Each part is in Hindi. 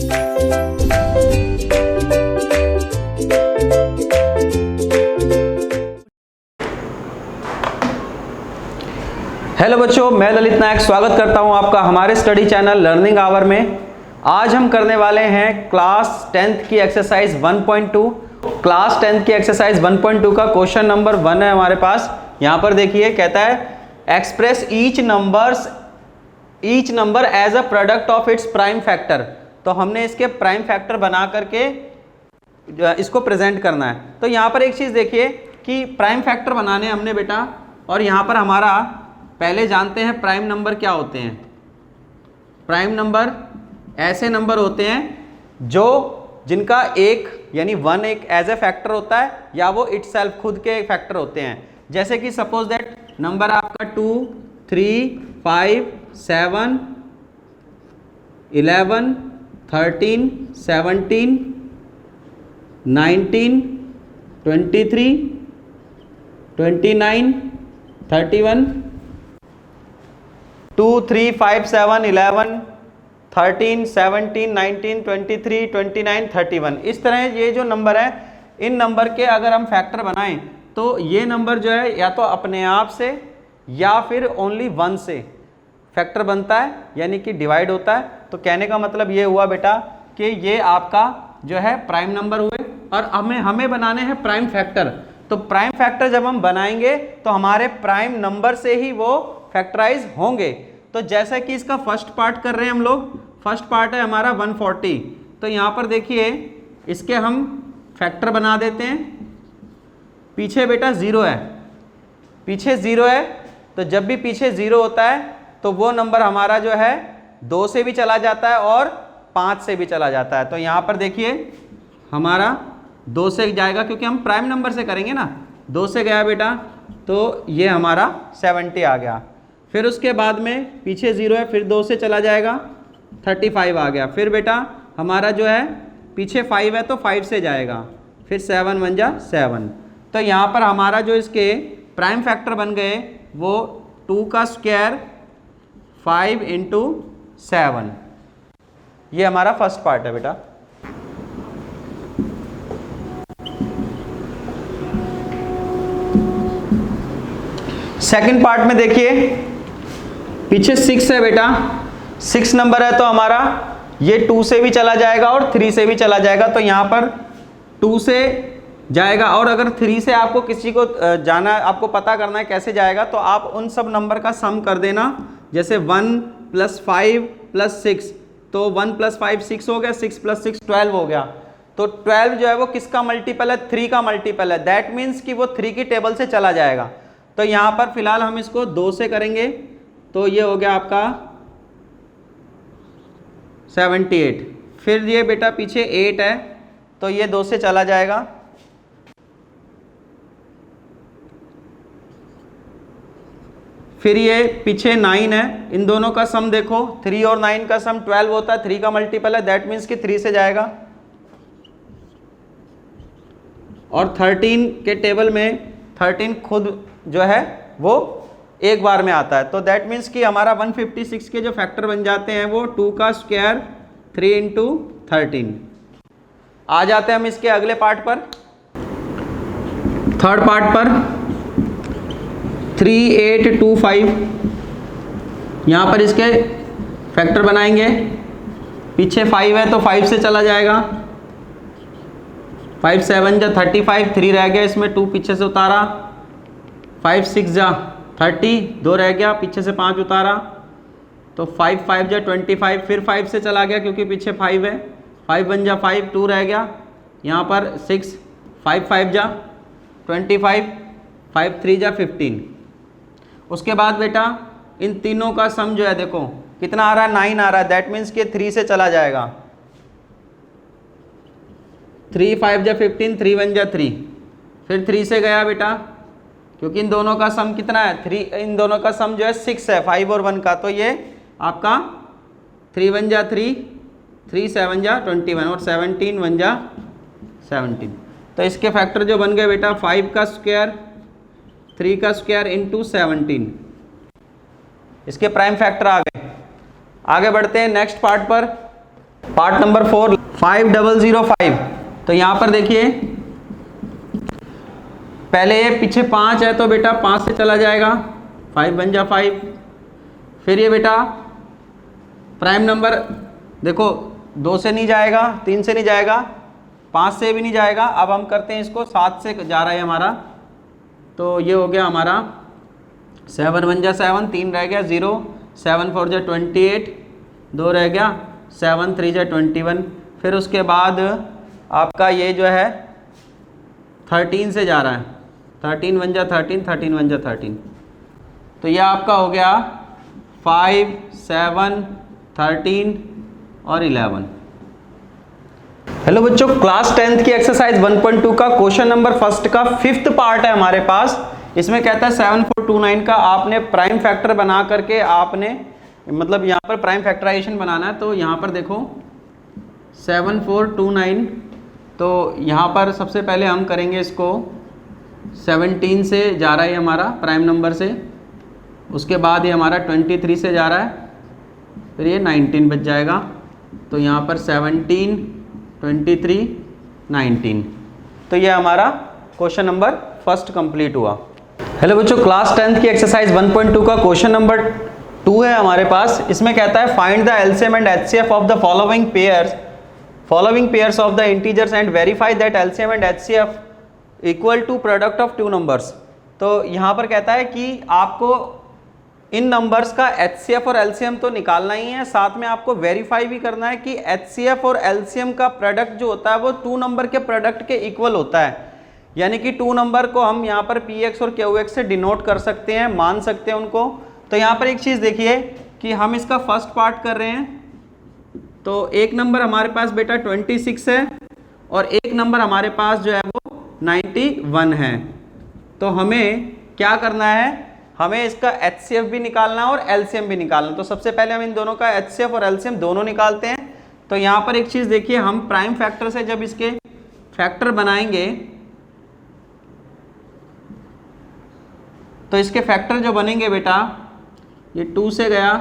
हेलो बच्चों, मैं ललित नायक स्वागत करता हूं आपका हमारे स्टडी चैनल लर्निंग आवर में। आज हम करने वाले हैं क्लास 10th की एक्सरसाइज 1.2। क्लास 10th की एक्सरसाइज 1.2 का क्वेश्चन नंबर 1 है हमारे पास। यहां पर देखिए, कहता है express each number as a product of its prime factor. तो हमने इसके प्राइम फैक्टर बना करके इसको प्रेजेंट करना है। तो यहाँ पर एक चीज़ देखिए कि प्राइम फैक्टर बनाने हमने बेटा, और यहाँ पर हमारा पहले जानते हैं प्राइम नंबर क्या होते हैं। प्राइम नंबर ऐसे नंबर होते हैं जिनका एक यानी 1 एक एज ए फैक्टर होता है, या वो इटसेल्फ खुद के एक फैक्टर होते हैं। जैसे कि सपोज दैट नंबर आपका 2, 3, 5, 7, 11, 13, 17, 19, 23, 29, 31, 2, 3, 5, 7, 11, 13, 17, 19, 23, 29, 31। इस तरह ये जो नंबर है, इन नंबर के अगर हम फैक्टर बनाएं तो ये नंबर जो है या तो अपने आप से या फिर ओनली 1 से फैक्टर बनता है, यानी कि डिवाइड होता है। तो कहने का मतलब ये हुआ बेटा कि ये आपका जो है प्राइम नंबर हुए, और हमें बनाने हैं प्राइम फैक्टर। तो प्राइम फैक्टर जब हम बनाएंगे तो हमारे प्राइम नंबर से ही वो फैक्टराइज होंगे। तो जैसा कि इसका फर्स्ट पार्ट कर रहे हैं हम लोग, फर्स्ट पार्ट है हमारा 140। तो यहाँ पर देखिए, इसके हम फैक्टर बना देते हैं। पीछे बेटा 0 है, पीछे 0 है, तो जब भी पीछे 0 होता है तो वो नंबर हमारा जो है 2 से भी चला जाता है और 5 से भी चला जाता है। तो यहाँ पर देखिए हमारा 2 से जाएगा, क्योंकि हम प्राइम नंबर से करेंगे ना। 2 से गया बेटा, तो ये हमारा 70 आ गया। फिर उसके बाद में पीछे 0 है, फिर 2 से चला जाएगा, 35 आ गया। फिर बेटा हमारा जो है पीछे 5 है तो 5 से जाएगा, फिर 7 बन जा 7। तो यहाँ पर हमारा जो इसके प्राइम फैक्टर बन गए वो 2 का स्क्वायर 5 इंटू 7। ये हमारा फर्स्ट पार्ट है बेटा। सेकंड पार्ट में देखिए, पीछे 6 है बेटा, 6 नंबर है तो हमारा ये 2 से भी चला जाएगा और 3 से भी चला जाएगा। तो यहाँ पर 2 से जाएगा, और अगर 3 से आपको किसी को जाना, आपको पता करना है कैसे जाएगा, तो आप उन सब नंबर का सम कर देना। जैसे 1 + 5 + 6, तो 1 + 5 6 हो गया, 6 + 6 12 हो गया। तो 12 जो है वो किसका मल्टीपल है? 3 का मल्टीपल है। दैट मीन्स कि वो 3 की टेबल से चला जाएगा। तो यहाँ पर फिलहाल हम इसको 2 से करेंगे, तो ये हो गया आपका 78। फिर ये बेटा पीछे 8 है तो ये 2 से चला जाएगा। फिर ये पीछे 9 है, इन दोनों का सम देखो, 3 और 9 का सम 12 होता है, 3 का मल्टीपल है, दैट मीन्स कि 3 से जाएगा। और 13 के टेबल में 13 खुद जो है वो एक बार में आता है। तो दैट मीन्स कि हमारा 156 के जो फैक्टर बन जाते हैं वो 2 का स्क्वायर 3 इंटू 13। आ जाते हैं हम इसके अगले पार्ट पर, थर्ड पार्ट पर। 3, 8, 2, 5, यहाँ पर इसके फैक्टर बनाएंगे। पीछे 5 है तो 5 से चला जाएगा, 5 7 जा 35, 3 रह गया, इसमें 2 पीछे से उतारा, 5 6 जा 30, 2 रह गया, पीछे से 5 उतारा, तो 5 5 जा 25, फिर 5 से चला गया क्योंकि पीछे 5 है, 5 1 जा 5, 2 रह गया, यहाँ पर 6, 5 5 जा 25, 5 3 जा 15। उसके बाद बेटा इन तीनों का सम जो है देखो कितना आ रहा है, 9 आ रहा है। दैट मीन्स कि 3 से चला जाएगा, 3 5 जा 15, 3 1 जा 3, फिर 3 से गया बेटा, क्योंकि इन दोनों का सम कितना है, 3, इन दोनों का सम जो है 6 है, 5 और 1 का। तो ये आपका 3 1 जा 3, 3 7 जा 21, और 17 1 जा 17। तो इसके फैक्टर जो बन गए बेटा, 5 का स्क्वायर 3 का स्क्वायर इंटू 17, इसके प्राइम फैक्टर आ गए। आगे बढ़ते हैं नेक्स्ट पार्ट पर। Part number 4 5005। तो यहाँ पर देखिए पहले ये पीछे 5 है तो बेटा 5 से चला जाएगा, 5 बन जा 5। फिर ये बेटा प्राइम नंबर देखो 2 से नहीं जाएगा, 3 से नहीं जाएगा, 5 से भी नहीं जाएगा। अब हम करते हैं इसको 7 से जा रहा है हमारा, तो ये हो गया हमारा 7 1 जा 7, 3 रह गया 0, 7 4 जा 28, 2 रह गया, 7 3 जा 21। फिर उसके बाद आपका ये जो है 13 से जा रहा है, 13 1 जा 13, 13 1 जा 13। तो ये आपका हो गया 5 7 13 और 11। हेलो बच्चों, क्लास 10th की एक्सरसाइज 1.2 का क्वेश्चन नंबर फर्स्ट का 5th पार्ट है हमारे पास। इसमें कहता है 7429 का आपने प्राइम फैक्टर बना करके आपने मतलब यहाँ पर प्राइम फैक्टराइजेशन बनाना है। तो यहाँ पर देखो 7429, तो यहाँ पर सबसे पहले हम करेंगे इसको 17 से जा रहा है हमारा प्राइम नंबर से, उसके बाद ये हमारा 23 से जा रहा है, फिर ये 19 बच जाएगा। तो यहाँ पर 17 23 19। तो ये हमारा क्वेश्चन नंबर फर्स्ट कंप्लीट हुआ। हेलो बच्चों, क्लास 10th की एक्सरसाइज 1.2 का क्वेश्चन नंबर 2 है हमारे पास। इसमें कहता है find the LCM and HCF of the following pairs of the integers and verify that LCM and HCF equal to product of 2 numbers. तो यहाँ पर कहता है कि आपको इन नंबर्स का एचसीएफ और एलसीएम तो निकालना ही है, साथ में आपको वेरीफाई भी करना है कि एचसीएफ और एलसीएम का प्रोडक्ट जो होता है वो 2 नंबर के प्रोडक्ट के इक्वल होता है। यानी कि 2 नंबर को हम यहाँ पर px और qx से डिनोट कर सकते हैं, मान सकते हैं उनको। तो यहाँ पर एक चीज़ देखिए कि हम इसका फर्स्ट पार्ट कर रहे हैं, तो एक नंबर हमारे पास बेटा 26 है और एक नंबर हमारे पास जो है वो 91 है। तो हमें क्या करना है, हमें इसका एचसीएफ भी निकालना है और एलसीएम भी निकालना। तो सबसे पहले हम इन दोनों का एचसीएफ और एलसीएम दोनों निकालते हैं। तो यहाँ पर एक चीज़ देखिए, हम प्राइम फैक्टर से जब इसके फैक्टर बनाएंगे तो इसके फैक्टर जो बनेंगे बेटा, ये 2 से गया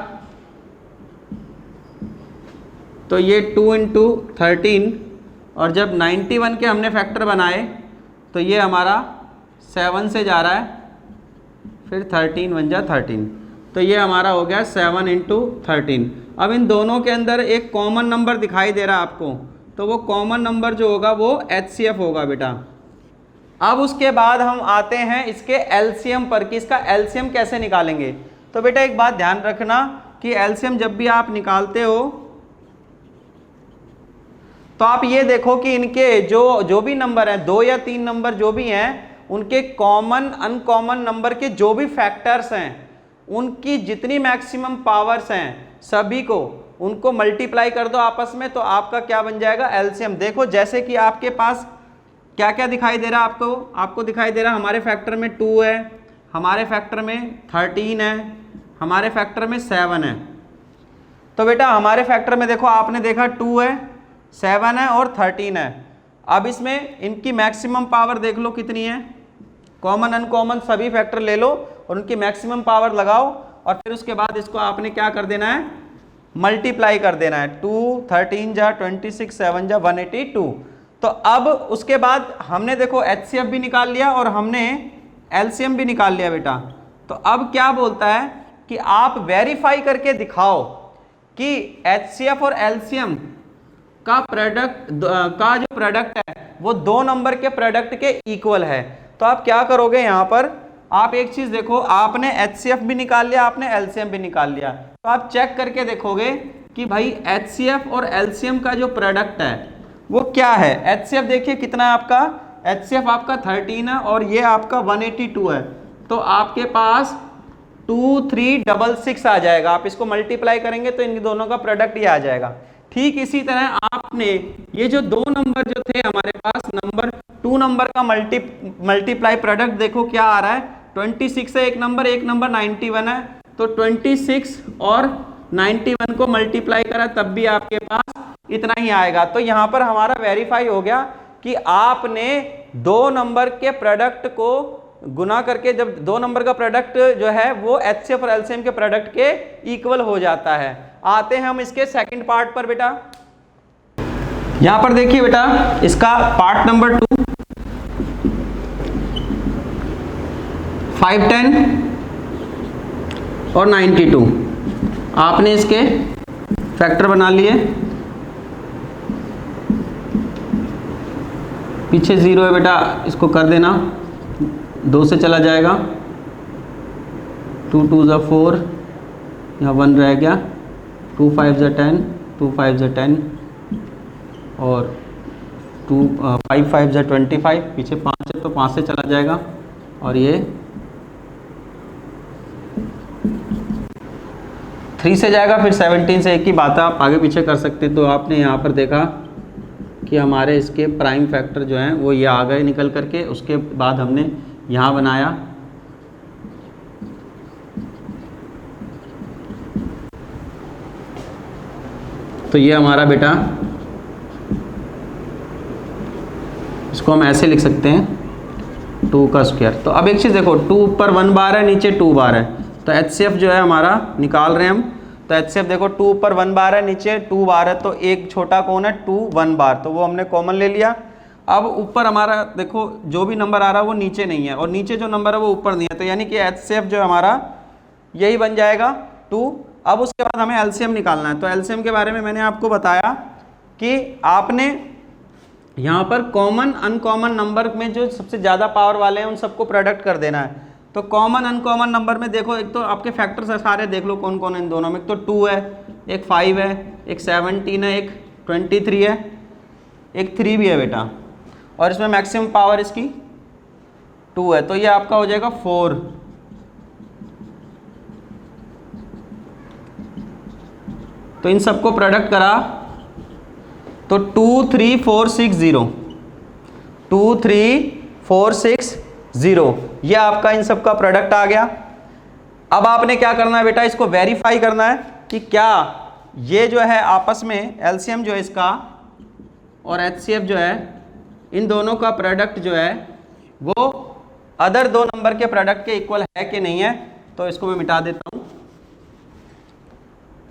तो ये 2 इंटू 13, और जब 91 के हमने फैक्टर बनाए तो ये हमारा 7 से जा रहा है, फिर 13 1 जा 13। तो ये हमारा हो गया 7 इंटू 13। अब इन दोनों के अंदर एक कॉमन नंबर दिखाई दे रहा है आपको, तो वो कॉमन नंबर जो होगा वो एचसीएफ होगा बेटा। अब उसके बाद हम आते हैं इसके एलसीएम पर कि इसका एलसीएम कैसे निकालेंगे। तो बेटा एक बात ध्यान रखना कि एलसीएम जब भी आप निकालते हो तो आप ये देखो कि इनके जो भी नंबर हैं, 2 या 3 नंबर जो भी हैं, उनके कॉमन अनकॉमन नंबर के जो भी फैक्टर्स हैं, उनकी जितनी मैक्सिमम पावर्स हैं सभी को उनको मल्टीप्लाई कर दो आपस में, तो आपका क्या बन जाएगा एलसीएम। देखो जैसे कि आपके पास क्या क्या दिखाई दे रहा है आपको दिखाई दे रहा है हमारे फैक्टर में 2 है, हमारे फैक्टर में 13 है, हमारे फैक्टर में 7 है। तो बेटा हमारे फैक्टर में देखो, आपने देखा 2 है, 7 है और 13 है। अब इसमें इनकी मैक्सिमम पावर देख लो कितनी है, कॉमन अनकॉमन सभी फैक्टर ले लो और उनकी मैक्सिमम पावर लगाओ, और फिर उसके बाद इसको आपने क्या कर देना है, मल्टीप्लाई कर देना है। 2 13 जा 26, 7 जा 182। तो अब उसके बाद हमने देखो एचसीएफ भी निकाल लिया और हमने एलसीएम भी निकाल लिया बेटा। तो अब क्या बोलता है कि आप वेरीफाई करके दिखाओ कि एचसीएफ और एलसीएम का प्रोडक्ट का जो प्रोडक्ट है वो 2 नंबर के प्रोडक्ट के इक्वल है। तो आप क्या करोगे, यहाँ पर आप एक चीज देखो, आपने एचसीएफ भी निकाल लिया, आपने एलसीएम भी निकाल लिया। तो आप चेक करके देखोगे कि भाई एचसीएफ और एलसीएम का जो प्रोडक्ट है वो क्या है। एचसीएफ देखिए कितना है आपका, एचसीएफ आपका 13 है और ये आपका 182 है। तो आपके पास 2366 आ जाएगा। आप इसको मल्टीप्लाई करेंगे तो इन दोनों का प्रोडक्ट ये आ जाएगा। ठीक इसी तरह आपने ये जो 2 नंबर जो थे हमारे पास, नंबर 2 नंबर का मल्टीप्लाई प्रोडक्ट देखो क्या आ रहा है, 26 है एक नंबर 91 है। तो 26 और 91 को मल्टीप्लाई करा तब भी आपके पास इतना ही आएगा। तो यहाँ पर हमारा वेरीफाई हो गया कि आपने 2 नंबर के प्रोडक्ट को गुना करके, जब 2 नंबर का प्रोडक्ट जो है वो एचसीएफ और एलसीएम के प्रोडक्ट के इक्वल हो जाता है। आते हैं हम इसके सेकंड पार्ट पर बेटा। यहां पर देखिए बेटा, इसका पार्ट नंबर 2 510 और 92 आपने इसके फैक्टर बना लिए। पीछे 0 है बेटा, इसको कर देना, 2 से चला जाएगा, 2 2 = 4, यहाँ 1 रह गया, 2 5 = 10, 2 5 = 10 और 5 5 = 25, पीछे 5 है तो 5 से चला जाएगा और ये 3 से जाएगा, फिर 17 से। एक ही बात है, आप आगे पीछे कर सकते हैं। तो आपने यहाँ पर देखा कि हमारे इसके प्राइम फैक्टर जो हैं वो ये आ गए निकल करके। उसके बाद हमने यहाँ बनाया, तो ये हमारा बेटा, इसको हम ऐसे लिख सकते हैं 2 का स्क्वायर। तो अब एक चीज़ देखो, 2 ऊपर 1 बार है, नीचे 2 बार है, तो HCF जो है हमारा निकाल रहे हैं हम। तो HCF देखो, 2 ऊपर 1 बार है, नीचे 2 बार है, तो एक छोटा कौन है, 2 1 बार, तो वो हमने कॉमन ले लिया। अब ऊपर हमारा देखो जो भी नंबर आ रहा है वो नीचे नहीं है और नीचे जो नंबर है वो ऊपर नहीं है, तो यानी कि HCF जो हमारा यही बन जाएगा 2। अब उसके बाद हमें LCM निकालना है। तो LCM के बारे में मैंने आपको बताया कि आपने यहाँ पर कॉमन अनकॉमन नंबर में जो सबसे ज़्यादा पावर वाले हैं उन सबको प्रोडक्ट कर देना है। तो कॉमन अनकॉमन नंबर में देखो, एक तो आपके फैक्टर्स सारे देख लो कौन कौन है इन दोनों में। एक तो 2 है, एक 5 है, एक 17 है, एक 23 है, एक 3 भी है बेटा, और इसमें मैक्सिमम पावर इसकी 2 है, तो ये आपका हो जाएगा 4। तो इन सबको प्रोडक्ट करा तो 2 3 4 6 0, 2 3 4 6 0, ये आपका इन सब का प्रोडक्ट आ गया। अब आपने क्या करना है बेटा, इसको वेरीफाई करना है कि क्या ये जो है आपस में LCM जो है इसका और HCF जो है, इन दोनों का प्रोडक्ट जो है वो अदर दो नंबर के प्रोडक्ट के इक्वल है कि नहीं है। तो इसको मैं मिटा देता हूं।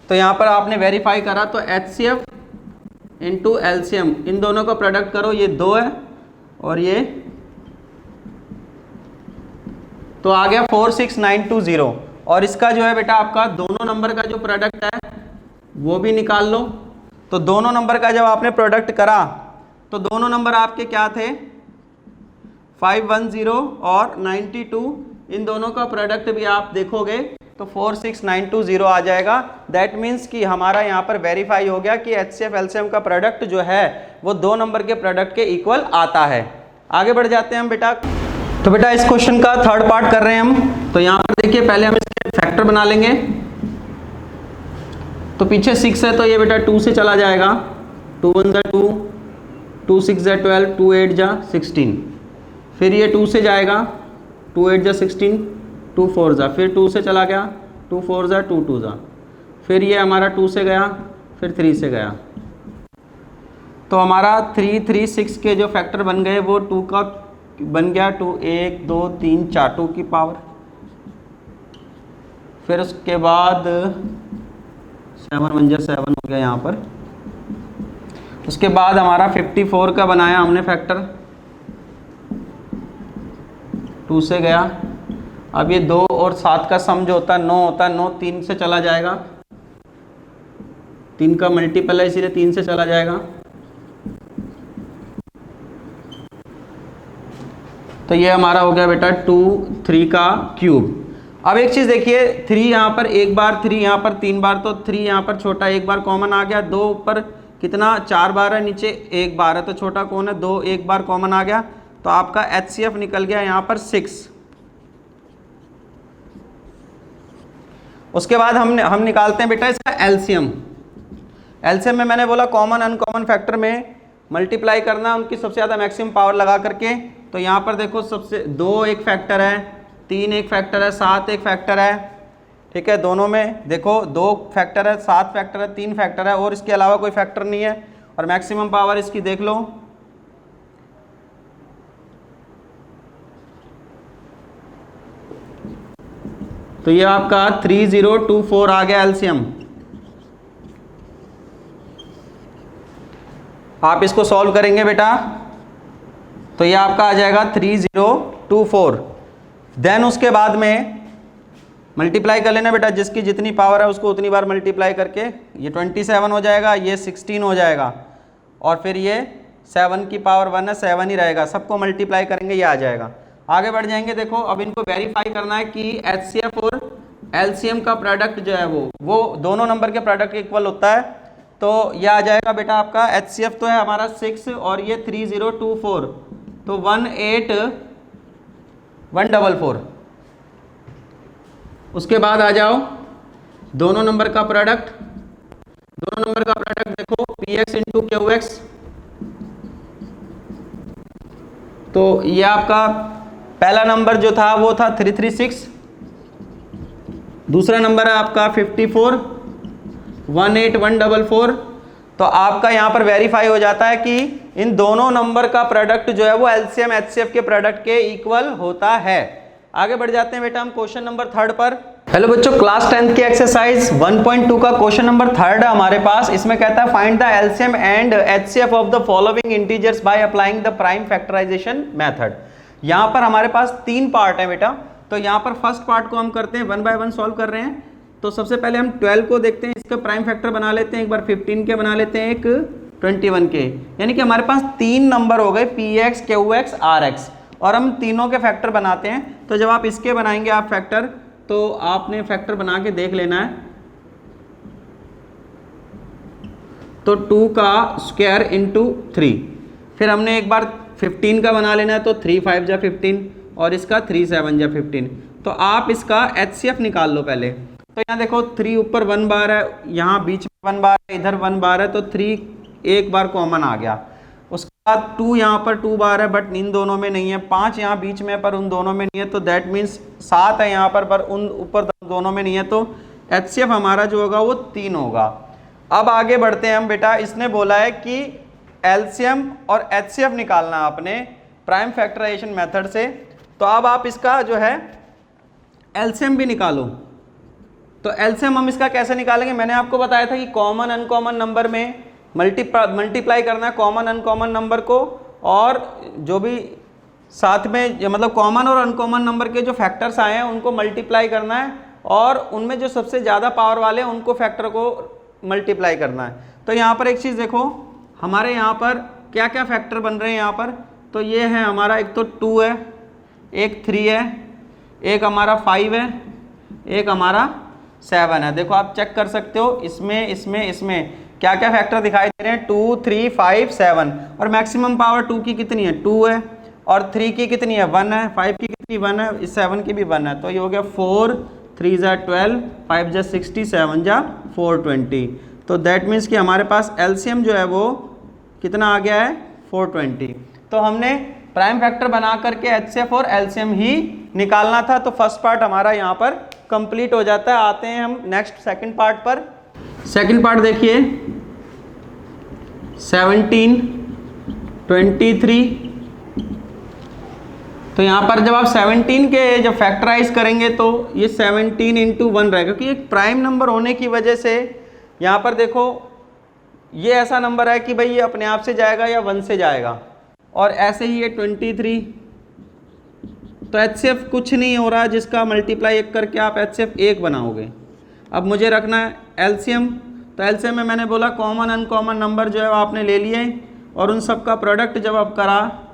तो यहां पर आपने वेरीफाई करा तो HCF इंटू LCM, इन दोनों का प्रोडक्ट करो, ये 2 है और ये, तो आ गया 46920। और इसका जो है बेटा आपका दोनों नंबर का जो प्रोडक्ट है वो भी निकाल लो। तो दोनों नंबर का जब आपने प्रोडक्ट करा तो दोनों नंबर आपके क्या थे, 510 और 92, इन दोनों का प्रोडक्ट भी आप देखोगे तो 46920 आ जाएगा। दैट मीन्स कि हमारा यहाँ पर वेरीफाई हो गया कि HCF LCM का प्रोडक्ट जो है वो 2 नंबर के प्रोडक्ट के इक्वल आता है। आगे बढ़ जाते हैं हम बेटा। तो बेटा इस क्वेश्चन का थर्ड पार्ट कर रहे हैं हम। तो यहाँ पर देखिए, पहले हम इसके फैक्टर बना लेंगे। तो पीछे 6 है तो ये बेटा 2 से चला जाएगा, 2 1 = 2, 2 6 = 12, 2 8 = 16, फिर ये 2 से जाएगा, 2 8 = 16, 2 4 = फिर 2 से चला गया, 2 4 = 2 2 = फिर ये हमारा 2 से गया, फिर 3 से गया। तो हमारा 3 3 6 के जो फैक्टर बन गए वो 2 का बन गया 2 1 2 3 4, 2 की पावर। फिर उसके बाद 7 1 = 7 हो गया यहाँ पर। उसके बाद हमारा 54 का बनाया हमने फैक्टर, 2 से गया। अब ये 2 और 7 का सम जो होता है 9 होता है, 9 3 से चला जाएगा, 3 का मल्टीपल है इसीलिए 3 से चला जाएगा। तो ये हमारा हो गया बेटा 2 3 का क्यूब। अब एक चीज़ देखिए, 3 यहाँ पर एक बार, 3 यहाँ पर 3 बार, तो 3 यहाँ पर छोटा एक बार कॉमन आ गया। 2 ऊपर कितना 4 बार है, नीचे 1 बार है, तो छोटा कौन है 2, एक बार कॉमन आ गया। तो आपका HCF निकल गया यहाँ पर 6। उसके बाद हम निकालते हैं बेटा इसका LCM। LCM में मैंने बोला कॉमन अनकॉमन फैक्टर में मल्टीप्लाई करना उनकी सबसे ज़्यादा मैक्सिमम पावर लगा करके। तो यहाँ पर देखो, सबसे 2 एक फैक्टर है, 3 एक फैक्टर है, 7 एक फैक्टर है, ठीक है। दोनों में देखो 2 फैक्टर है, 7 फैक्टर है, 3 फैक्टर है और इसके अलावा कोई फैक्टर नहीं है। और मैक्सिमम पावर इसकी देख लो, तो ये आपका 3024 आ गया LCM। आप इसको सॉल्व करेंगे बेटा तो ये आपका आ जाएगा 3024। देन उसके बाद में मल्टीप्लाई कर लेना बेटा, जिसकी जितनी पावर है उसको उतनी बार मल्टीप्लाई करके ये 27 हो जाएगा, ये 16 हो जाएगा, और फिर ये 7 की पावर 1 है, 7 ही रहेगा, सबको मल्टीप्लाई करेंगे ये आ जाएगा। आगे बढ़ जाएंगे। देखो अब इनको वेरीफाई करना है कि एचसीएफ और एलसीएम का प्रोडक्ट जो है वो दोनों नंबर के प्रोडक्ट इक्वल होता है। तो ये आ जाएगा बेटा आपका एचसीएफ तो है हमारा 6 और ये 3024, तो 18144। उसके बाद आ जाओ दोनों नंबर का प्रोडक्ट। दोनों नंबर का प्रोडक्ट देखो px इंटू क्यूएक्स, तो ये आपका पहला नंबर जो था वो था 336, दूसरा नंबर है आपका 54, 18144। तो आपका यहाँ पर वेरीफाई हो जाता है कि इन दोनों नंबर का प्रोडक्ट जो है वो एलसीएम एचसीएफ के प्रोडक्ट के इक्वल होता है। आगे बढ़ जाते हैं बेटा हम क्वेश्चन नंबर 3 पर। हेलो बच्चों, क्लास 10 की एक्सरसाइज 1.2 का क्वेश्चन नंबर 3 है हमारे पास। इसमें कहता है find the LCM and HCF of the following integers by applying the prime factorisation method. यहाँ पर हमारे पास 3 पार्ट है बेटा। तो यहाँ पर फर्स्ट पार्ट को हम करते हैं 1 बाय 1 सॉल्व कर रहे हैं। तो सबसे पहले हम 12 को देखते हैं, इसका प्राइम फैक्टर बना लेते हैं, एक बार 15 के बना लेते हैं, एक 21 के, यानी कि हमारे पास 3 नंबर हो गए px qx rx, और हम तीनों के फैक्टर बनाते हैं। तो जब आप इसके बनाएंगे आप फैक्टर, तो आपने फैक्टर बना के देख लेना है। तो 2 का स्क्वायर इंटू 3, फिर हमने एक बार 15 का बना लेना है, तो 3 5 जा 15 और इसका 3 7 जा 15। तो आप इसका एचसीएफ निकाल लो पहले। तो यहाँ देखो 3 ऊपर 1 बार है, यहाँ बीच में 1 बार है, इधर 1 बार है, तो 3 एक बार कॉमन आ गया। उसके बाद 2 यहाँ पर 2 बार है बट इन दोनों में नहीं है, 5 यहाँ बीच में पर उन दोनों में नहीं है, तो दैट मीन्स 7 है यहाँ पर उन ऊपर दोनों में नहीं है, तो एचसीएफ हमारा जो होगा वो 3 होगा। अब आगे बढ़ते हैं हम बेटा। इसने बोला है कि एलसीएम और एचसीएफ निकालना आपने प्राइम फैक्टराइजेशन मेथड से। तो अब आप इसका जो है एलसीएम भी निकालो। तो एलसीएम हम इसका कैसे निकालेंगे, मैंने आपको बताया था कि कॉमन अनकॉमन नंबर में मल्टीप्लाई करना है कॉमन अनकॉमन नंबर को, और जो भी साथ में मतलब कॉमन और अनकॉमन नंबर के जो फैक्टर्स आए हैं उनको मल्टीप्लाई करना है, और उनमें जो सबसे ज़्यादा पावर वाले हैं उनको फैक्टर को मल्टीप्लाई करना है। तो यहाँ पर एक चीज़ देखो, हमारे यहाँ पर क्या क्या फैक्टर बन रहे हैं यहाँ पर। तो ये है हमारा, एक तो 2 है, एक 3 है, एक हमारा 5 है, एक हमारा 7 है। देखो आप चेक कर सकते हो इसमें इसमें इसमें क्या क्या फैक्टर दिखाई दे रहे हैं, 2 3 5 7। और मैक्सिमम पावर 2 की कितनी है, 2 है, और 3 की कितनी है, 1 है, 5 की कितनी 1 है, 7 की भी 1 है। तो ये हो गया 4 3 जा 12, 5 जा 60, 7 जा 420। तो दैट मीन्स कि हमारे पास एलसीएम जो है वो कितना आ गया है, 420। तो हमने प्राइम फैक्टर बना करके एचसीएफ और एलसीएम ही निकालना था। तो फर्स्ट पार्ट हमारा यहाँ पर कंप्लीट हो जाता है। आते हैं हम नेक्स्ट सेकंड पार्ट पर। सेकंड पार्ट देखिए, 17 23। तो यहाँ पर जब आप 17 के जब फैक्टराइज करेंगे तो ये 17 इंटू 1 रहेगा, क्योंकि एक प्राइम नंबर होने की वजह से यहाँ पर देखो ये ऐसा नंबर है कि भाई ये अपने आप से जाएगा या 1 से जाएगा, और ऐसे ही ये 23। तो एचसीएफ कुछ नहीं हो रहा जिसका मल्टीप्लाई 1 करके आप एचसीएफ 1 बनाओगे। अब मुझे रखना है एलसीएम। तो एलसीएम में मैंने बोला कॉमन अनकॉमन नंबर जो है आपने ले लिए, और उन सब का प्रोडक्ट जब आप करा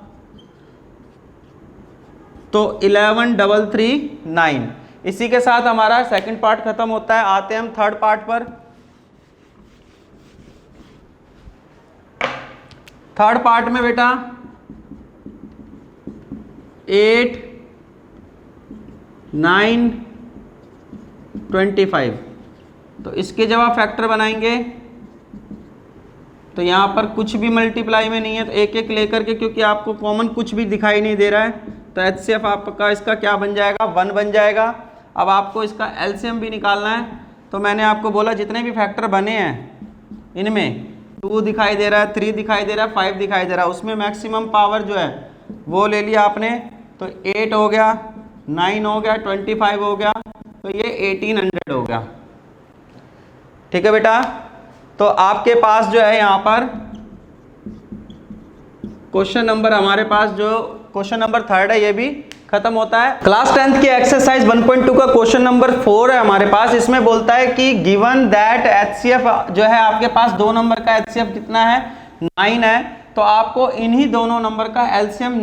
तो 11,339। इसी के साथ हमारा सेकंड पार्ट खत्म होता है। आते हैं हम थर्ड पार्ट पर। थर्ड पार्ट में बेटा 8 9 25। तो इसके जब आप फैक्टर बनाएंगे तो यहाँ पर कुछ भी मल्टीप्लाई में नहीं है, तो एक एक लेकर के, क्योंकि आपको कॉमन कुछ भी दिखाई नहीं दे रहा है, तो एचसीएफ आपका इसका क्या बन जाएगा, 1 बन जाएगा। अब आपको इसका एलसीएम भी निकालना है। तो मैंने आपको बोला जितने भी फैक्टर बने हैं इनमें 2 दिखाई दे रहा है, 3 दिखाई दे रहा है, 5 दिखाई दे रहा है, उसमें मैक्सिमम पावर जो है वो ले लिया आपने। तो 8 हो गया, 9 हो गया, 25 हो गया, तो ये 1800 हो गया। ठीक है बेटा। तो आपके पास जो है यहाँ पर क्वेश्चन नंबर हमारे पास जो क्वेश्चन नंबर 3 है ये भी खत्म होता है। क्लास 10th की एक्सरसाइज 1.2 का क्वेश्चन नंबर 4 है हमारे पास। इसमें बोलता है कि गिवन दैट HCF जो है आपके पास 2 नंबर का HCF कितना है 9 है, तो आपको इन्हीं दोनों नंबर का LCM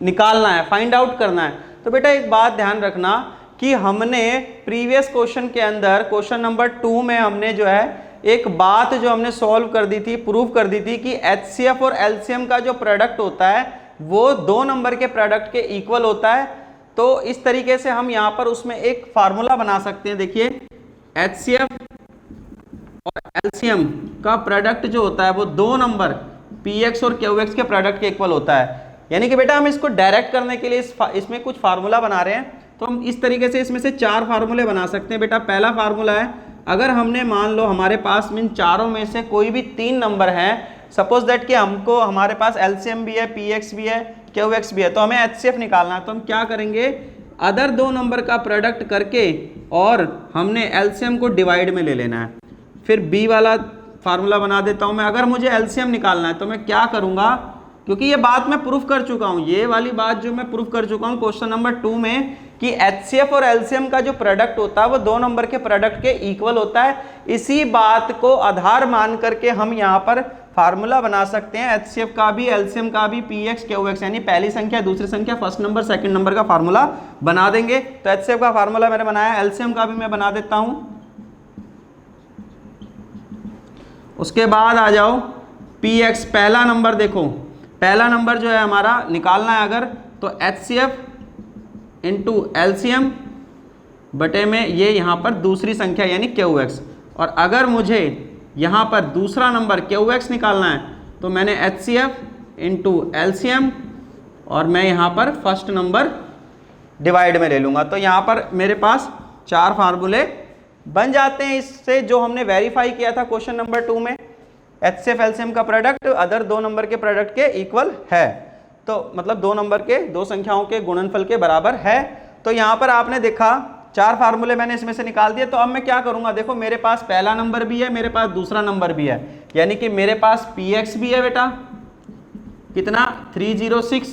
निकालना है, फाइंड आउट करना है। तो बेटा एक बात ध्यान रखना कि हमने प्रीवियस क्वेश्चन के अंदर क्वेश्चन नंबर 2 में हमने जो है एक बात जो हमने सॉल्व कर दी थी, प्रूव कर दी थी कि HCF और LCM का जो प्रोडक्ट होता है वो 2 नंबर के प्रोडक्ट के इक्वल होता है। तो इस तरीके से हम यहाँ पर उसमें एक फार्मूला बना सकते हैं। देखिए HCF और LCM का प्रोडक्ट जो होता है वो 2 नंबर PX और QX के प्रोडक्ट के इक्वल होता है। यानी कि बेटा हम इसको डायरेक्ट करने के लिए इसमें कुछ फार्मूला बना रहे हैं, तो हम इस तरीके से इसमें से 4 फार्मूले बना सकते हैं। बेटा पहला फार्मूला है, अगर हमने मान लो हमारे पास इन चारों में से कोई भी 3 नंबर हैं, सपोज दैट कि हमको हमारे पास LCM भी है, PX भी है, QX भी है, तो हमें HCF निकालना है। तो हम क्या करेंगे, अदर 2 नंबर का प्रोडक्ट करके और हमने LCM को डिवाइड में ले लेना है। फिर B वाला फार्मूला बना देता हूं मैं। अगर मुझे LCM निकालना है तो मैं क्या करूंगा, क्योंकि ये बात मैं प्रूफ कर चुका हूं, ये वाली बात जो मैं प्रूफ कर चुका हूं क्वेश्चन नंबर 2 में कि HCF और LCM का जो प्रोडक्ट होता है वो 2 नंबर के प्रोडक्ट के इक्वल होता है। इसी बात को आधार मान करके हम यहाँ पर फार्मूला बना सकते हैं HCF का भी, LCM का भी, PX QX, यानी पहली संख्या दूसरी संख्या फर्स्ट नंबर सेकंड नंबर का फार्मूला बना देंगे। तो HCF का फार्मूला मैंने बनाया, LCM का भी मैं बना देता हूं। उसके बाद आ जाओ PX, पहला नंबर देखो, पहला नंबर जो है हमारा निकालना है अगर, तो HCF इंटू LCM बटे में ये यहाँ पर दूसरी संख्या यानी QX, और अगर मुझे यहाँ पर दूसरा नंबर QX निकालना है तो मैंने HCF इंटू LCM और मैं यहाँ पर फर्स्ट नंबर डिवाइड में ले लूँगा। तो यहाँ पर मेरे पास 4 फार्मूले बन जाते हैं इससे, जो हमने वेरीफाई किया था क्वेश्चन नंबर 2 में। HCF LCM का प्रोडक्ट अदर 2 नंबर के प्रोडक्ट के इक्वल है, तो मतलब 2 नंबर के 2 संख्याओं के गुणनफल के बराबर है। तो यहाँ पर आपने देखा 4 फार्मूले मैंने इसमें से निकाल दिए। तो अब मैं क्या करूँगा, देखो मेरे पास पहला नंबर भी है, मेरे पास दूसरा नंबर भी है, यानी कि मेरे पास PX भी है बेटा कितना 306,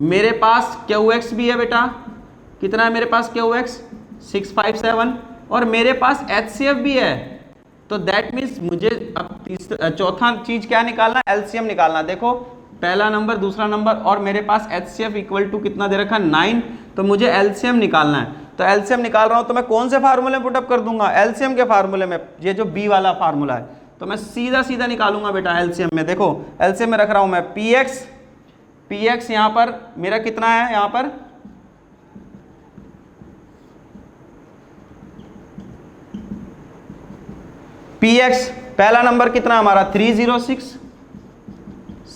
मेरे पास QX भी है बेटा कितना है, मेरे पास QX 657, और मेरे पास HCF भी है। तो दैट मीन्स मुझे अब चौथा चीज क्या निकालना, LCM निकालना। देखो पहला नंबर दूसरा नंबर और मेरे पास HCF इक्वल टू कितना दे रखा है 9, तो मुझे LCM निकालना है। तो LCM निकाल रहा हूं तो मैं कौन से फार्मूले में पुटअप कर दूंगा, LCM के फार्मूले में, ये जो B वाला फार्मूला है, तो मैं सीधा सीधा निकालूंगा बेटा LCM में। देखो LCM में रख रहा हूं मैं PX यहां पर मेरा कितना है, यहां पर PX पहला नंबर कितना हमारा 306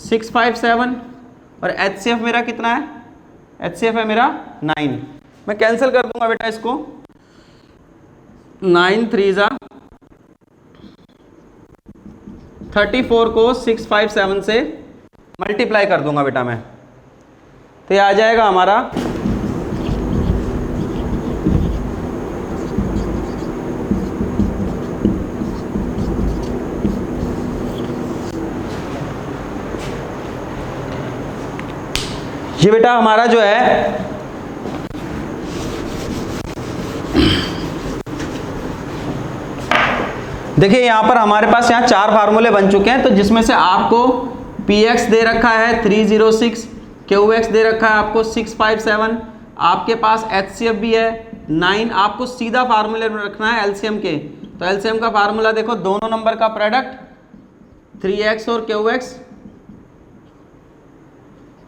657, और HCF मेरा कितना है, HCF है मेरा 9। मैं कैंसिल कर दूंगा बेटा इसको, 9 3 जा 34 को 657 से मल्टीप्लाई कर दूंगा बेटा मैं, तो ये आ जाएगा हमारा ये बेटा हमारा जो है देखिए यहाँ पर हमारे पास यहाँ 4 फार्मूले बन चुके हैं। तो जिसमें से आपको PX दे रखा है 306, QX दे रखा है आपको 657, आपके पास HCF भी है 9, आपको सीधा फार्मूले में रखना है LCM के। तो LCM का फार्मूला देखो, दोनों नंबर का प्रोडक्ट 3x और QX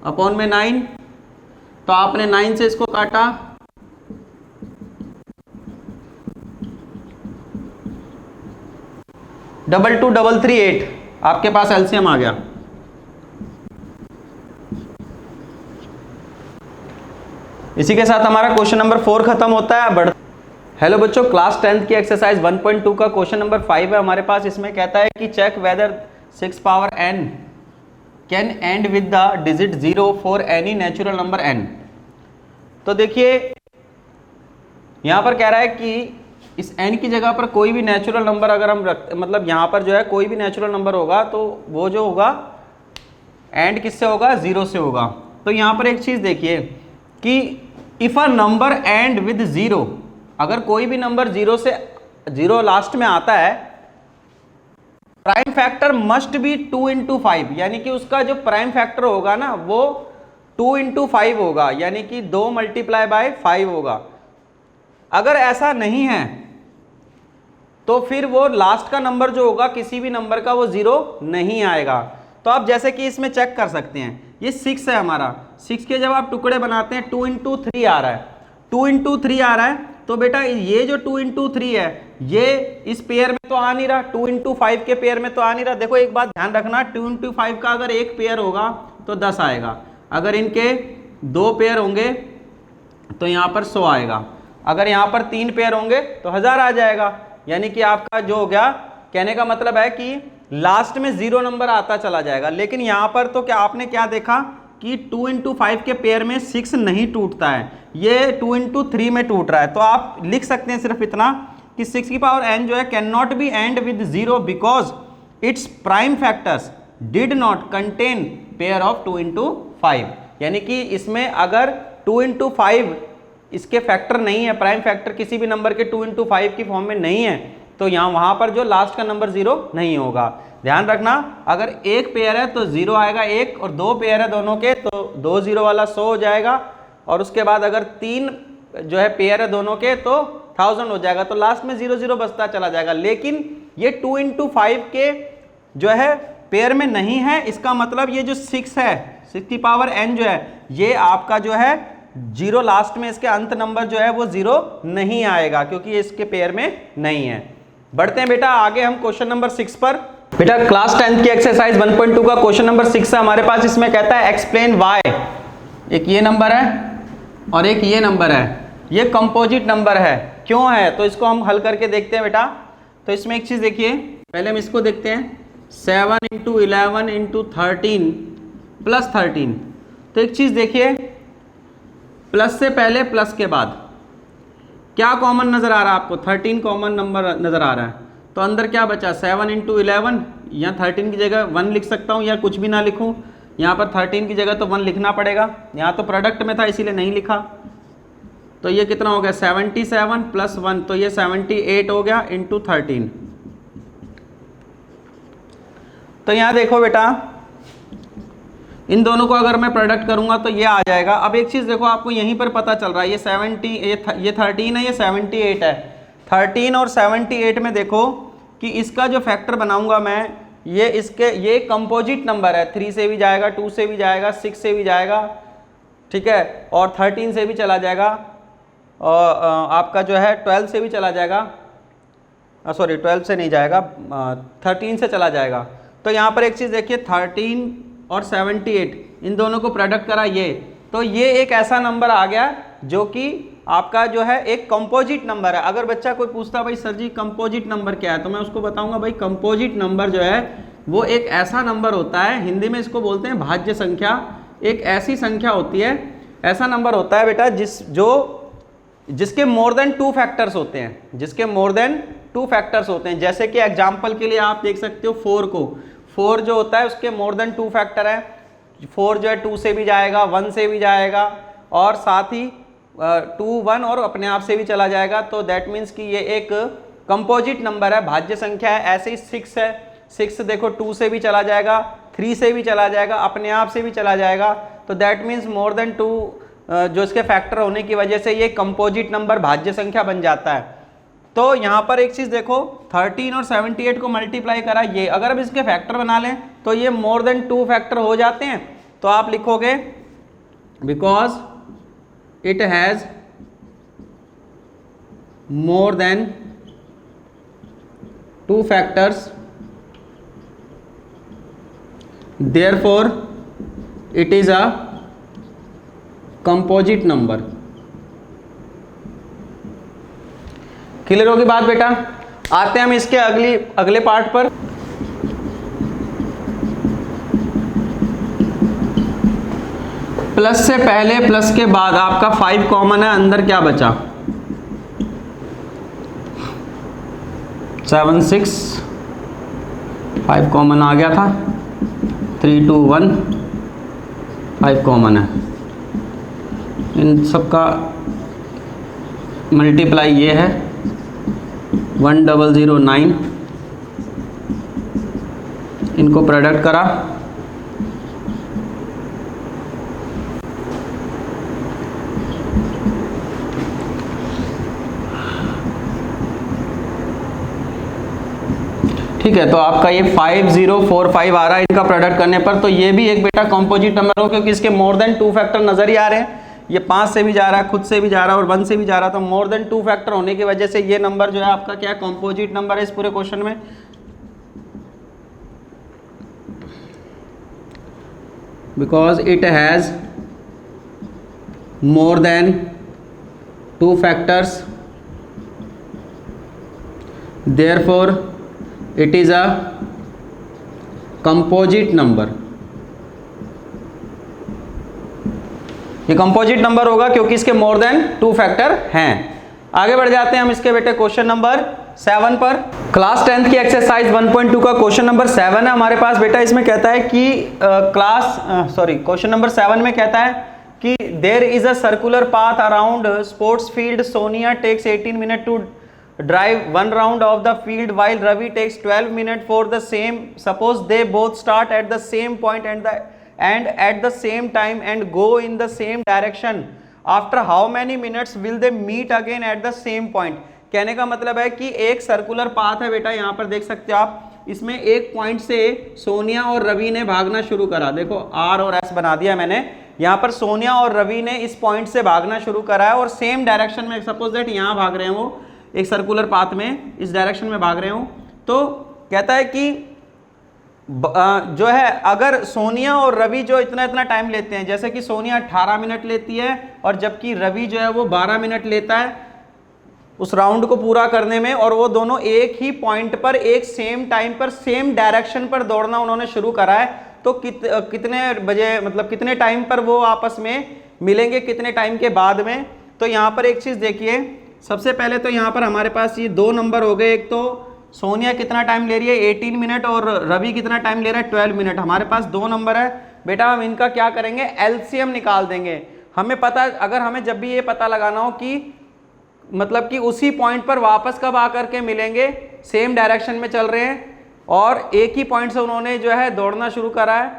अपॉन में 9, तो आपने 9 से इसको काटा, डबल 2 डबल 3 8, आपके पास LCM आ गया। इसी के साथ हमारा क्वेश्चन नंबर 4 खत्म होता है। हेलो बच्चों, क्लास 10th की एक्सरसाइज 1.2 का क्वेश्चन नंबर 5 है हमारे पास। इसमें कहता है कि check whether 6 power n can end with the digit 0 for any natural number n। तो देखिए यहां पर कह रहा है कि इस n की जगह पर कोई भी नेचुरल नंबर अगर हम रख, मतलब यहाँ पर जो है कोई भी नेचुरल नंबर होगा तो वो जो होगा एंड किससे होगा, 0 से होगा। तो यहाँ पर एक चीज़ देखिए कि if a number and with 0, अगर कोई भी नंबर 0 से 0 लास्ट में आता है, prime factor must be 2 into 5, यानी कि उसका जो प्राइम फैक्टर होगा ना वो 2 इंटू 5 होगा, यानी कि 2 मल्टीप्लाई बाय 5 होगा। अगर ऐसा नहीं है तो फिर वो लास्ट का नंबर जो होगा किसी भी नंबर का वो 0 नहीं आएगा। तो आप जैसे कि इसमें चेक कर सकते हैं, ये 6 है हमारा, 6 के जब आप टुकड़े बनाते हैं 2 इंटू 3 आ रहा है, 2 इंटू 3 आ रहा है, तो बेटा ये जो 2 इंटू 3 है ये इस पेयर में तो आ नहीं रहा, 2 इंटू 5 के पेयर में तो आ नहीं रहा। देखो एक बात ध्यान रखना, 2 इंटू 5 का अगर एक पेयर होगा तो 10 आएगा, अगर इनके 2 पेयर होंगे तो यहाँ पर 100 आएगा, अगर यहाँ पर 3 पेयर होंगे तो 1000 आ जाएगा। यानी कि आपका जो हो गया, कहने का मतलब है कि लास्ट में 0 नंबर आता चला जाएगा। लेकिन यहाँ पर तो क्या आपने क्या देखा कि 2 इंटू 5 के पेयर में 6 नहीं टूटता है, ये 2 इंटू 3 में टूट रहा है। तो आप लिख सकते हैं सिर्फ इतना कि 6 की पावर n जो है can not be and with 0 because its prime factors did not contain pair of 2 into 5। यानी कि इसमें अगर 2 इंटू 5 इसके फैक्टर नहीं है, प्राइम फैक्टर किसी भी नंबर के 2 इंटू 5 की फॉर्म में नहीं है, तो यहाँ वहाँ पर जो लास्ट का नंबर 0 नहीं होगा। ध्यान रखना, अगर एक पेयर है तो 0 आएगा एक, और 2 पेयर है दोनों के तो 2 0 वाला 100 हो जाएगा, और उसके बाद अगर 3 जो है पेयर है दोनों के तो 1000 हो जाएगा, तो लास्ट में 0 0 बचता चला जाएगा। लेकिन ये 2 इंटू 5 के जो है पेयर में नहीं है, इसका मतलब ये जो 6 है, 6 की पावर n जो है ये आपका जो है 0 लास्ट में इसके अंत नंबर जो है वो 0 नहीं आएगा, क्योंकि ये इसके पेयर में नहीं है। बढ़ते हैं बेटा आगे हम क्वेश्चन नंबर 6 पर। बेटा क्लास 10 की एक्सरसाइज 1.2 का क्वेश्चन नंबर 6 है हमारे पास। इसमें कहता है एक्सप्लेन वाई, एक ये नंबर है और एक ये नंबर है, ये कंपोजिट नंबर है, क्यों है, तो इसको हम हल करके देखते हैं बेटा। तो इसमें एक चीज देखिए, पहले हम इसको देखते हैं, 7 इंटू 11 इंटू 13 प्लस 13। तो एक चीज देखिए, प्लस से पहले प्लस के बाद क्या कॉमन नजर आ रहा है आपको, 13 कॉमन नंबर नजर आ रहा है, तो अंदर क्या बचा 7 इंटू 11, यहाँ 13 की जगह 1 लिख सकता हूँ या कुछ भी ना लिखूँ, यहाँ पर 13 की जगह तो 1 लिखना पड़ेगा, यहाँ तो प्रोडक्ट में था इसीलिए नहीं लिखा। तो ये कितना हो गया 77 प्लस 1, तो ये 78 हो गया इंटू 13। तो यहाँ देखो बेटा, इन दोनों को अगर मैं प्रोडक्ट करूंगा तो ये आ जाएगा। अब एक चीज़ देखो, आपको यहीं पर पता चल रहा है ये 13 है, ये 78 है। 13 और 78 में देखो कि इसका जो फैक्टर बनाऊंगा मैं, ये कंपोजिट नंबर है, 3 से भी जाएगा, 2 से भी जाएगा, 6 से भी जाएगा, ठीक है, और 13 से भी चला जाएगा, और आपका जो है 12 से भी चला जाएगा, सॉरी 12 से नहीं जाएगा, 13 से चला जाएगा। तो यहाँ पर एक चीज़ देखिए, 13 और 78 इन दोनों को प्रोडक्ट करा ये, तो ये एक ऐसा नंबर आ गया जो कि आपका जो है एक कंपोजिट नंबर है। अगर बच्चा कोई पूछता भाई सर जी कंपोजिट नंबर क्या है, तो मैं उसको बताऊंगा भाई कंपोजिट नंबर जो है वो एक ऐसा नंबर होता है, हिंदी में इसको बोलते हैं भाज्य संख्या। एक ऐसी संख्या होती है, ऐसा नंबर होता है बेटा जिसके मोर देन 2 फैक्टर्स होते हैं, जिसके मोर देन 2 फैक्टर्स होते हैं। जैसे कि एग्जाम्पल के लिए आप देख सकते हो 4 को, 4 जो होता है उसके मोर देन 2 फैक्टर है, 4 जो है 2 से भी जाएगा, 1 से भी जाएगा, और साथ ही 2 1 और अपने आप से भी चला जाएगा। तो दैट मीन्स कि ये एक कंपोजिट नंबर है, भाज्य संख्या है। ऐसे ही 6 है, 6 देखो 2 से भी चला जाएगा, 3 से भी चला जाएगा, अपने आप से भी चला जाएगा। तो दैट मीन्स मोर देन 2 जो इसके फैक्टर होने की वजह से ये कंपोजिट नंबर भाज्य संख्या बन जाता है। तो यहाँ पर एक चीज़ देखो, 13 और 78 को मल्टीप्लाई करा ये, अगर अब इसके फैक्टर बना लें तो ये मोर देन 2 फैक्टर हो जाते हैं। तो आप लिखोगे because it has more than 2 factors therefore it is a composite number. Clear होगी बात बेटा। आते हैं हम इसके अगले पार्ट पर। प्लस से पहले प्लस के बाद आपका 5 कॉमन है, अंदर क्या बचा 7 6, 5 कॉमन आ गया था, 3 2 1 5 कॉमन है, इन सब का मल्टीप्लाई ये है 1009, इनको प्रोडक्ट करा, ठीक है। तो आपका ये 5045 आ रहा है इनका प्रोडक्ट करने पर। तो ये भी एक बेटा कॉम्पोजिट नंबर हो, क्योंकि इसके मोर देन 2 फैक्टर नजर ही आ रहे हैं। ये 5 से भी जा रहा है, खुद से भी जा रहा है और 1 से भी जा रहा है, तो मोर देन 2 फैक्टर होने की वजह से ये नंबर जो है आपका क्या कॉम्पोजिट नंबर है इस पूरे क्वेश्चन में। Because it has more than 2 factors, therefore it is a composite number। ये कंपोजिट नंबर होगा क्योंकि इसके मोर देन 2 फैक्टर हैं। आगे बढ़ जाते हैं हम इसके बेटे क्वेश्चन नंबर 7 पर। क्लास 10th की एक्सरसाइज 1.2 का क्वेश्चन नंबर 7 है हमारे पास बेटा। इसमें कहता है कि क्वेश्चन नंबर 7 में कहता है कि there is a circular path around sports field, Sonia takes 18 minute to drive 1 round of the field while Ravi takes 12 minutes for the same। Suppose they both start at the same point and at the same time and go in the same direction, after how many minutes will they meet again at the same point। कहने का मतलब है कि एक सर्कुलर पाथ है बेटा, यहाँ पर देख सकते हो आप। इसमें एक पॉइंट से सोनिया और रवि ने भागना शुरू करा, देखो R और S बना दिया मैंने। यहाँ पर सोनिया और रवि ने इस पॉइंट से भागना शुरू करा है और सेम डायरेक्शन में, सपोज दैट यहाँ भाग रहे हैं वो एक सर्कुलर पाथ में, इस डायरेक्शन में भाग रहे हो। तो कहता है कि जो है अगर सोनिया और रवि जो इतना इतना टाइम लेते हैं, जैसे कि सोनिया 18 मिनट लेती है और जबकि रवि जो है वो 12 मिनट लेता है उस राउंड को पूरा करने में, और वो दोनों एक ही पॉइंट पर एक सेम टाइम पर सेम डायरेक्शन पर दौड़ना उन्होंने शुरू करा है, तो कितने बजे, मतलब कितने टाइम पर वो आपस में मिलेंगे, कितने टाइम के बाद में। तो यहाँ पर एक चीज़ देखिए, सबसे पहले तो यहाँ पर हमारे पास ये 2 नंबर हो गए। एक तो सोनिया कितना टाइम ले रही है 18 मिनट और रवि कितना टाइम ले रहा है 12 मिनट। हमारे पास 2 नंबर है बेटा, हम इनका क्या करेंगे, एलसीएम निकाल देंगे। हमें पता, अगर हमें जब भी ये पता लगाना हो कि मतलब कि उसी पॉइंट पर वापस कब आकर के मिलेंगे, सेम डायरेक्शन में चल रहे हैं और एक ही पॉइंट से उन्होंने जो है दौड़ना शुरू करा है,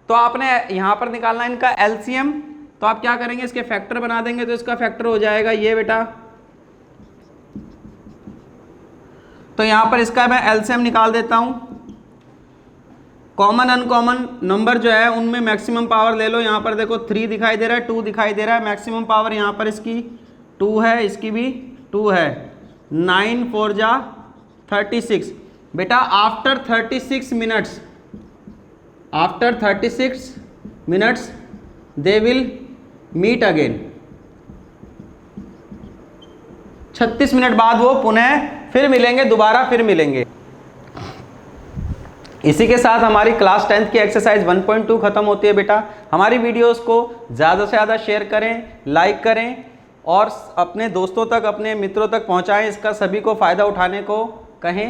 तो आपने यहाँ पर निकालना है इनका एलसीएम। तो आप क्या करेंगे, इसके फैक्टर बना देंगे। तो इसका फैक्टर हो जाएगा ये बेटा, तो यहां पर इसका मैं एलसीएम निकाल देता हूं। कॉमन अनकॉमन नंबर जो है उनमें मैक्सिमम पावर ले लो। यहां पर देखो 3 दिखाई दे रहा है, 2 दिखाई दे रहा है, मैक्सिमम पावर यहां पर इसकी 2 है, इसकी भी 2 है। 9 4 जा 36 बेटा। After 36 minutes they will meet again. 36 minute बाद वो पुनः फिर मिलेंगे, दोबारा फिर मिलेंगे। इसी के साथ हमारी क्लास 10th की एक्सरसाइज 1.2 खत्म होती है बेटा। हमारी वीडियोस को ज़्यादा से ज़्यादा शेयर करें, लाइक करें और अपने दोस्तों तक, अपने मित्रों तक पहुंचाएं। इसका सभी को फ़ायदा उठाने को कहें।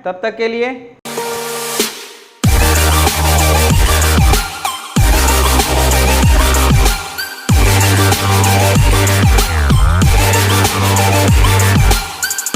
तब तक के लिए